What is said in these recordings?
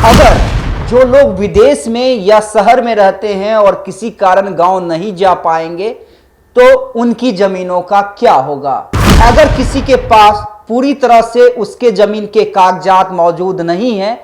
अगर जो लोग विदेश में या शहर में रहते हैं और किसी कारण गांव नहीं जा पाएंगे तो उनकी जमीनों का क्या होगा। अगर किसी के पास पूरी तरह से उसके जमीन के कागजात मौजूद नहीं है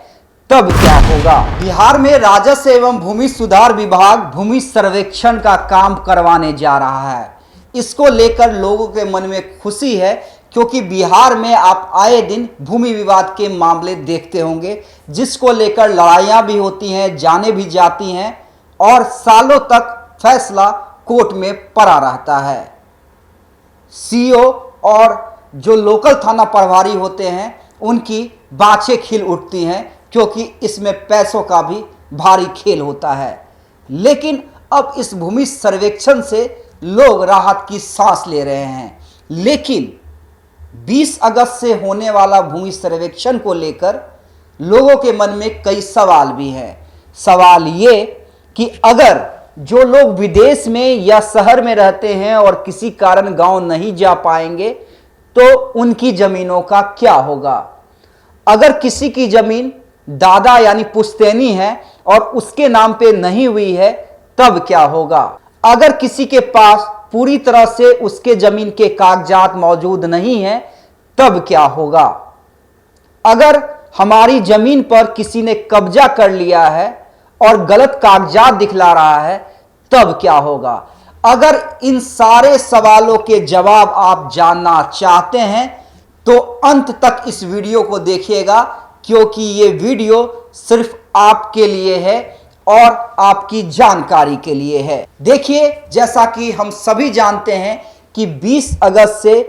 तब क्या होगा। बिहार में राजस्व एवं भूमि सुधार विभाग भूमि सर्वेक्षण का काम करवाने जा रहा है। इसको लेकर लोगों के मन में खुशी है क्योंकि बिहार में आप आए दिन भूमि विवाद के मामले देखते होंगे जिसको लेकर लड़ाइयां भी होती हैं, जाने भी जाती हैं और सालों तक फैसला कोर्ट में पड़ा रहता है। सीओ और जो लोकल थाना प्रभारी होते हैं उनकी बाछें खिल उठती हैं क्योंकि इसमें पैसों का भी भारी खेल होता है। लेकिन अब इस भूमि सर्वेक्षण से लोग राहत की सांस ले रहे हैं। लेकिन 20 अगस्त से होने वाला भूमि सर्वेक्षण को लेकर लोगों के मन में कई सवाल भी हैं। सवाल ये कि अगर जो लोग विदेश में या शहर में रहते हैं और किसी कारण गांव नहीं जा पाएंगे तो उनकी जमीनों का क्या होगा। अगर किसी की जमीन दादा यानी पुश्तैनी है और उसके नाम पे नहीं हुई है तब क्या होगा। अगर किसी के पास पूरी तरह से उसके जमीन के कागजात मौजूद नहीं है तब क्या होगा। अगर हमारी जमीन पर किसी ने कब्जा कर लिया है और गलत कागजात दिखला रहा है तब क्या होगा। अगर इन सारे सवालों के जवाब आप जानना चाहते हैं तो अंत तक इस वीडियो को देखिएगा क्योंकि ये वीडियो सिर्फ आपके लिए है और आपकी जानकारी के लिए है। देखिए, जैसा कि हम सभी जानते हैं कि 20 अगस्त से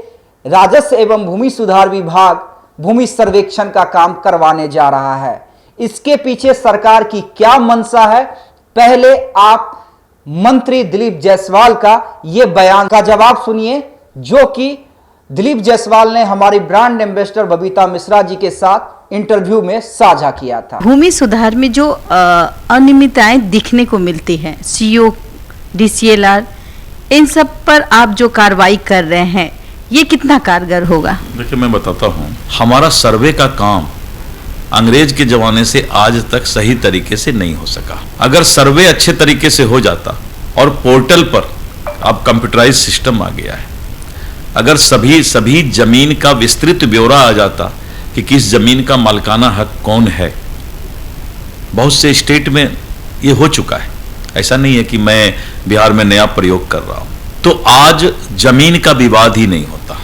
राजस्व एवं भूमि सुधार विभाग भूमि सर्वेक्षण का काम करवाने जा रहा है। इसके पीछे सरकार की क्या मंशा है, पहले आप मंत्री दिलीप जायसवाल का यह बयान का जवाब सुनिए जो कि दिलीप जायसवाल ने हमारी ब्रांड एम्बेसडर बबीता मिश्रा जी के साथ इंटरव्यू में साझा किया था। भूमि सुधार में जो अनियमितताएं दिखने को मिलती हैं, सीओ, डीसीएलआर, इन सब पर आप जो कार्रवाई कर रहे हैं ये कितना कारगर होगा। देखिए, मैं बताता हूँ, हमारा सर्वे का काम अंग्रेज के जमाने से आज तक सही तरीके से नहीं हो सका। अगर सर्वे अच्छे तरीके से हो जाता और पोर्टल पर अब कंप्यूटराइज सिस्टम आ गया है, अगर सभी जमीन का विस्तृत ब्यौरा आ जाता कि किस जमीन का मालिकाना हक कौन है। बहुत से स्टेट में ये हो चुका है, ऐसा नहीं है कि मैं बिहार में नया प्रयोग कर रहा हूं। तो आज जमीन का विवाद ही नहीं होता।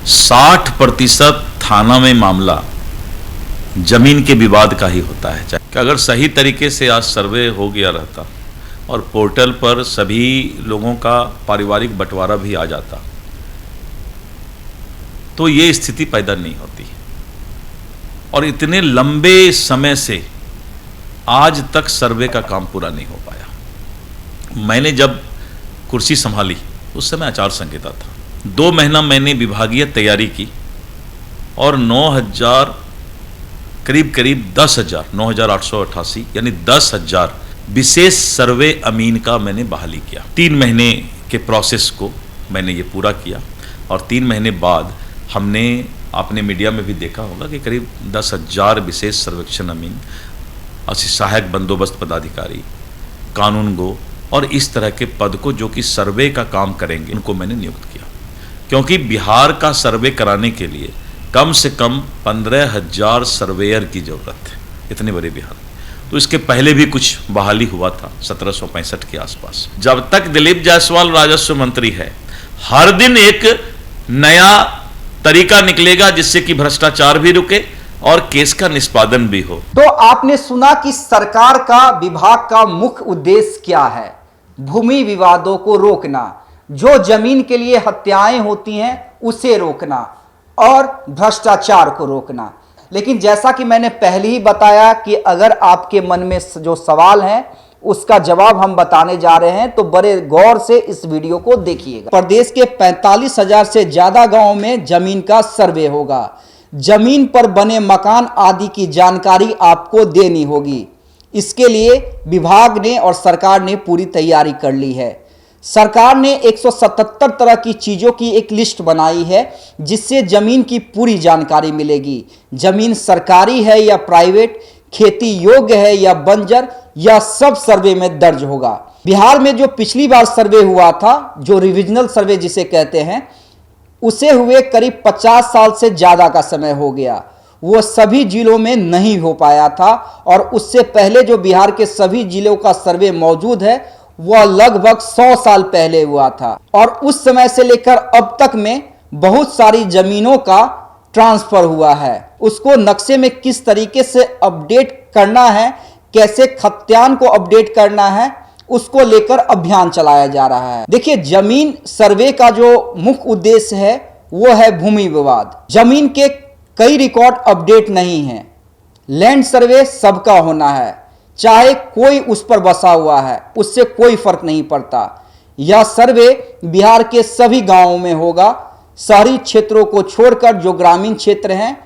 60% थाना में मामला जमीन के विवाद का ही होता है। कि अगर सही तरीके से आज सर्वे हो गया रहता और पोर्टल पर सभी लोगों का पारिवारिक बंटवारा भी आ जाता तो ये स्थिति पैदा नहीं होती। और इतने लंबे समय से आज तक सर्वे का काम पूरा नहीं हो पाया। मैंने जब कुर्सी संभाली उस समय आचार संहिता था। 2 महीना मैंने विभागीय तैयारी की और 9,000 करीब 10,000 9,888 यानी 10,000 विशेष सर्वे अमीन का मैंने बहाली किया। 3 महीने के प्रोसेस को मैंने ये पूरा किया और 3 महीने बाद हमने, आपने मीडिया में भी देखा होगा कि करीब 10,000 विशेष सर्वेक्षण अमीन, 80 सहायक बंदोबस्त पदाधिकारी, कानून गो और इस तरह के पद को जो कि सर्वे का काम करेंगे उनको मैंने नियुक्त किया। क्योंकि बिहार का सर्वे कराने के लिए कम से कम 15,000 सर्वेयर की जरूरत है, इतने बड़े बिहार में। तो इसके पहले भी कुछ बहाली हुआ था 1765 के आसपास। जब तक दिलीप जायसवाल राजस्व मंत्री है, हर दिन एक नया तरीका निकलेगा जिससे कि भ्रष्टाचार भी रुके और केस का निष्पादन भी हो। तो आपने सुना कि सरकार का, विभाग का मुख्य उद्देश्य क्या है। भूमि विवादों को रोकना, जो जमीन के लिए हत्याएं होती हैं उसे रोकना और भ्रष्टाचार को रोकना। लेकिन जैसा कि मैंने पहले ही बताया कि अगर आपके मन में जो सवाल हैं उसका जवाब हम बताने जा रहे हैं तो बड़े गौर से इस वीडियो को देखिएगा। प्रदेश के 45,000 से ज्यादा गांवों में जमीन का सर्वे होगा। जमीन पर बने मकान आदि की जानकारी आपको देनी होगी। इसके लिए विभाग ने और सरकार ने पूरी तैयारी कर ली है। सरकार ने 177 तरह की चीज़ों की एक लिस्ट बनाई है जिससे ज़मीन की पूरी जानकारी मिलेगी। ज़मीन सरकारी है या प्राइवेट, खेती योग्य है या बंजर, यह सब सर्वे में दर्ज होगा। बिहार में जो पिछली बार सर्वे हुआ था, जो रिविजनल सर्वे जिसे कहते हैं, उसे हुए करीब 50 साल से ज्यादा का समय हो गया। वो सभी जिलों में नहीं हो पाया था और उससे पहले जो बिहार के सभी जिलों का सर्वे मौजूद है वह लगभग 100 साल पहले हुआ था और उस समय से लेकर अब तक में बहुत सारी जमीनों का ट्रांसफर हुआ है। उसको नक्शे में किस तरीके से अपडेट करना है, कैसे खतियान को अपडेट करना है, उसको लेकर अभियान चलाया जा रहा है। देखिए, जमीन सर्वे का जो मुख्य उद्देश्य है वो है भूमि विवाद। जमीन के कई रिकॉर्ड अपडेट नहीं हैं। लैंड सर्वे सबका होना है, चाहे कोई उस पर बसा हुआ है, उससे कोई फर्क नहीं पड़ता। यह सर्वे बिहार के सभी गांवों में होगा। शहरी क्षेत्रों को छोड़कर जो ग्रामीण क्षेत्र हैं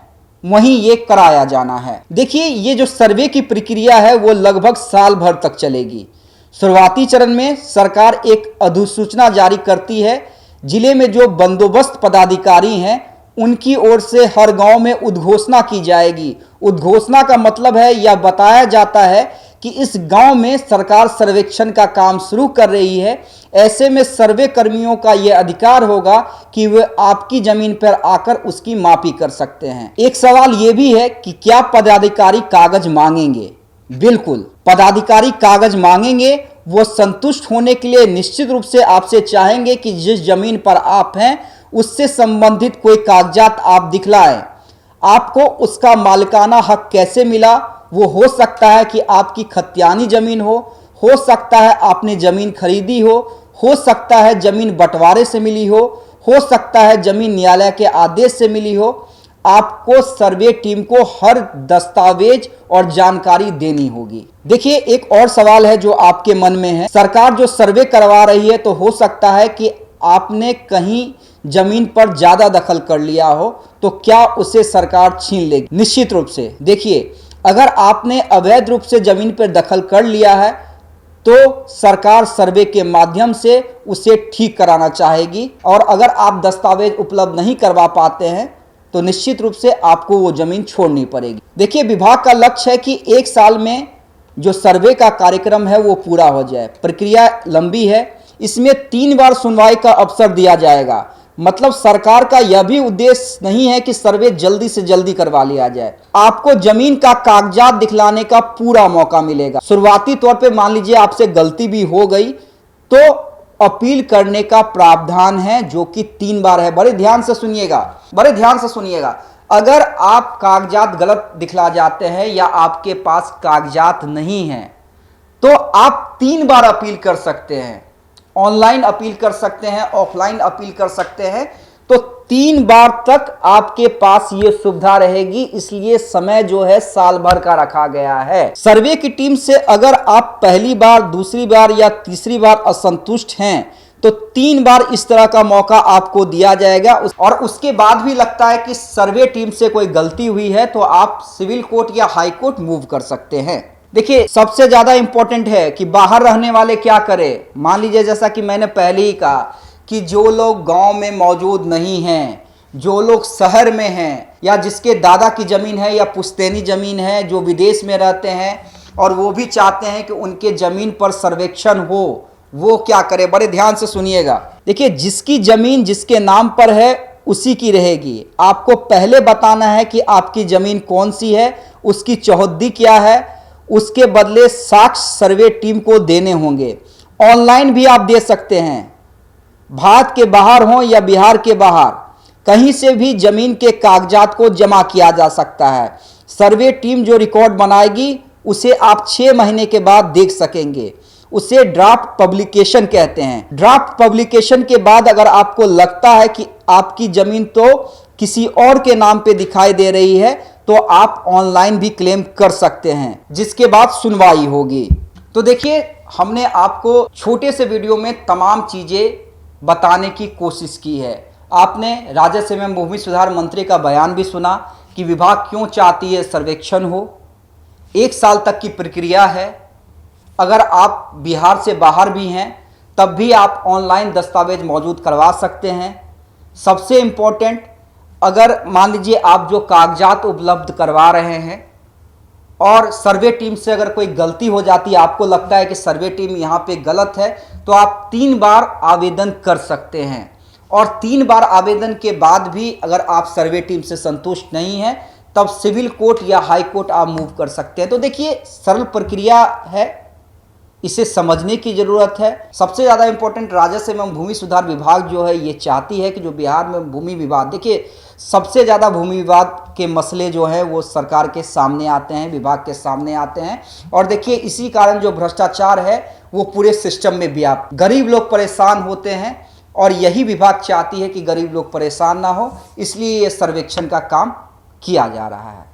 वहीं ये कराया जाना है। देखिए, ये जो सर्वे की प्रक्रिया है वो लगभग साल भर तक चलेगी। शुरुआती चरण में सरकार एक अधिसूचना जारी करती है। जिले में जो बंदोबस्त पदाधिकारी हैं उनकी ओर से हर गांव में उद्घोषणा की जाएगी। उद्घोषणा का मतलब है यह बताया जाता है कि इस गांव में सरकार सर्वेक्षण का काम शुरू कर रही है। ऐसे में सर्वे कर्मियों का यह अधिकार होगा कि वे आपकी जमीन पर आकर उसकी मापी कर सकते हैं। एक सवाल यह भी है कि क्या पदाधिकारी कागज मांगेंगे? बिल्कुल, पदाधिकारी कागज मांगेंगे। वो संतुष्ट होने के लिए निश्चित रूप से आपसे चाहेंगे कि जिस जमीन पर आप हैं उससे संबंधित कोई कागजात आप दिखलाएं। आपको उसका मालिकाना हक कैसे मिला? वो हो सकता है कि आपकी खतियानी जमीन हो सकता है आपने जमीन खरीदी हो सकता है जमीन बंटवारे से मिली हो सकता है जमीन न्यायालय के आदेश से मिली हो। आपको सर्वे टीम को हर दस्तावेज और जानकारी देनी होगी। देखिए, एक और सवाल है जो आपके मन में है। सरकार जो सर्वे करवा रही है तो हो सकता है कि आपने कहीं जमीन पर ज्यादा दखल कर लिया हो, तो क्या उसे सरकार छीन लेगी? निश्चित रूप से। देखिए, अगर आपने अवैध रूप से जमीन पर दखल कर लिया है तो सरकार सर्वे के माध्यम से उसे ठीक कराना चाहेगी और अगर आप दस्तावेज उपलब्ध नहीं करवा पाते हैं तो निश्चित रूप से आपको वो जमीन छोड़नी पड़ेगी। देखिए, विभाग का लक्ष्य है कि एक साल में जो सर्वे का कार्यक्रम है वो पूरा हो जाए। प्रक्रिया लंबी है, इसमें 3 बार सुनवाई का अवसर दिया जाएगा। मतलब सरकार का यह भी उद्देश्य नहीं है कि सर्वे जल्दी से जल्दी करवा लिया जाए। आपको जमीन का कागजात दिखलाने का पूरा मौका मिलेगा। शुरुआती तौर पे मान लीजिए आपसे गलती भी हो गई तो अपील करने का प्रावधान है जो कि 3 बार है। बड़े ध्यान से सुनिएगा। अगर आप कागजात गलत दिखला जाते हैं या आपके पास कागजात नहीं हैं तो आप 3 बार अपील कर सकते हैं। ऑनलाइन अपील कर सकते हैं, ऑफलाइन अपील कर सकते हैं। तो 3 बार तक आपके पास ये सुविधा रहेगी, इसलिए समय जो है साल भर का रखा गया है। सर्वे की टीम से अगर आप पहली बार, दूसरी बार या तीसरी बार असंतुष्ट हैं तो 3 बार इस तरह का मौका आपको दिया जाएगा और उसके बाद भी लगता है कि सर्वे टीम से कोई गलती हुई है तो आप सिविल कोर्ट या हाई कोर्ट मूव कर सकते हैं। देखिए, सबसे ज्यादा इंपॉर्टेंट है कि बाहर रहने वाले क्या करें। मान लीजिए, जैसा कि मैंने पहले ही कहा कि जो लोग गांव में मौजूद नहीं हैं, जो लोग शहर में हैं या जिसके दादा की जमीन है या पुश्तैनी जमीन है, जो विदेश में रहते हैं और वो भी चाहते हैं कि उनके जमीन पर सर्वेक्षण हो, वो क्या करे? बड़े ध्यान से सुनिएगा। देखिए, जिसकी जमीन जिसके नाम पर है उसी की रहेगी। आपको पहले बताना है कि आपकी जमीन कौन सी है, उसकी चौहद्दी क्या है, उसके बदले साक्ष्य सर्वे टीम को देने होंगे। ऑनलाइन भी आप दे सकते हैं। भारत के बाहर हो या बिहार के बाहर, कहीं से भी जमीन के कागजात को जमा किया जा सकता है। सर्वे टीम जो रिकॉर्ड बनाएगी उसे आप 6 महीने के बाद देख सकेंगे। उसे ड्राफ्ट पब्लिकेशन कहते हैं। ड्राफ्ट पब्लिकेशन के बाद अगर आपको लगता है कि आपकी जमीन तो किसी और के नाम पे दिखाई दे रही है तो आप ऑनलाइन भी क्लेम कर सकते हैं, जिसके बाद सुनवाई होगी। तो देखिए, हमने आपको छोटे से वीडियो में तमाम चीजें बताने की कोशिश की है। आपने राजस्व एवं भूमि सुधार मंत्री का बयान भी सुना कि विभाग क्यों चाहती है सर्वेक्षण हो। 1 साल तक की प्रक्रिया है। अगर आप बिहार से बाहर भी हैं तब भी आप ऑनलाइन दस्तावेज मौजूद करवा सकते हैं। सबसे इम्पोर्टेंट, अगर मान लीजिए आप जो कागजात उपलब्ध करवा रहे हैं और सर्वे टीम से अगर कोई गलती हो जाती है, आपको लगता है कि सर्वे टीम यहाँ पे गलत है, तो आप 3 बार आवेदन कर सकते हैं। और 3 बार आवेदन के बाद भी अगर आप सर्वे टीम से संतुष्ट नहीं हैं, तब सिविल कोर्ट या हाई कोर्ट आप मूव कर सकते हैं। तो देखिए, सरल प्रक्रिया है, इसे समझने की जरूरत है। सबसे ज़्यादा इंपॉर्टेंट, राजस्व एवं भूमि सुधार विभाग जो है ये चाहती है कि जो बिहार में भूमि विवाद, देखिए सबसे ज़्यादा भूमि विवाद के मसले जो हैं वो सरकार के सामने आते हैं, विभाग के सामने आते हैं। और देखिए इसी कारण जो भ्रष्टाचार है वो पूरे सिस्टम में व्याप्त, गरीब लोग परेशान होते हैं और यही विभाग चाहती है कि गरीब लोग परेशान ना हो, इसलिए ये सर्वेक्षण का काम किया जा रहा है।